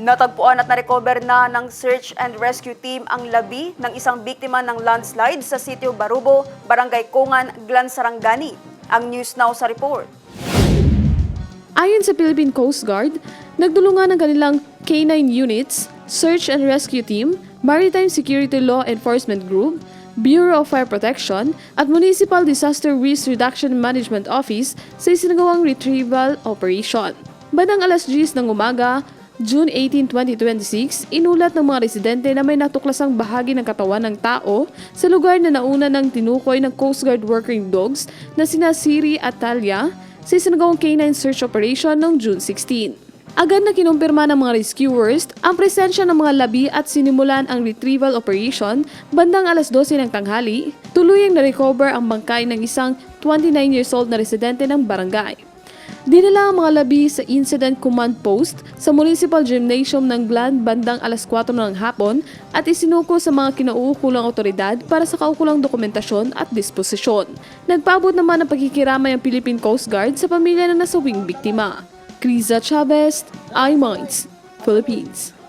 Natagpuan at na-recover na ng search and rescue team ang labi ng isang biktima ng landslide sa sitio Barubo, Barangay Kungan, Glan, Sarangani. Ang News Now sa report. Ayon sa Philippine Coast Guard, nagdulungan ng kanilang K9 units, Search and Rescue Team, Maritime Security Law Enforcement Group, Bureau of Fire Protection at Municipal Disaster Risk Reduction Management Office sa isinagawang retrieval operation. Bandang alas 10 ng umaga, June 18, 2026, inulat ng mga residente na may natuklasang bahagi ng katawan ng tao sa lugar na nauna ng tinukoy ng Coast Guard working dogs na sina Siri at Talia sa isinagawang K9 search operation noong June 16. Agad na kinumpirma ng mga rescuers ang presensya ng mga labi at sinimulan ang retrieval operation bandang alas 12 ng tanghali, tuluyang na-recover ang bangkay ng isang 29 years old na residente ng barangay. Dinala ang mga labi sa Incident Command Post sa Municipal Gymnasium ng Glan bandang alas 4 ng hapon at isinuko sa mga kinauukulang otoridad para sa kaukulang dokumentasyon at disposisyon. Nagpaabot naman ng pagkikiramay ang Philippine Coast Guard sa pamilya ng nasawing biktima. Criza Chavez, iMinds, Philippines.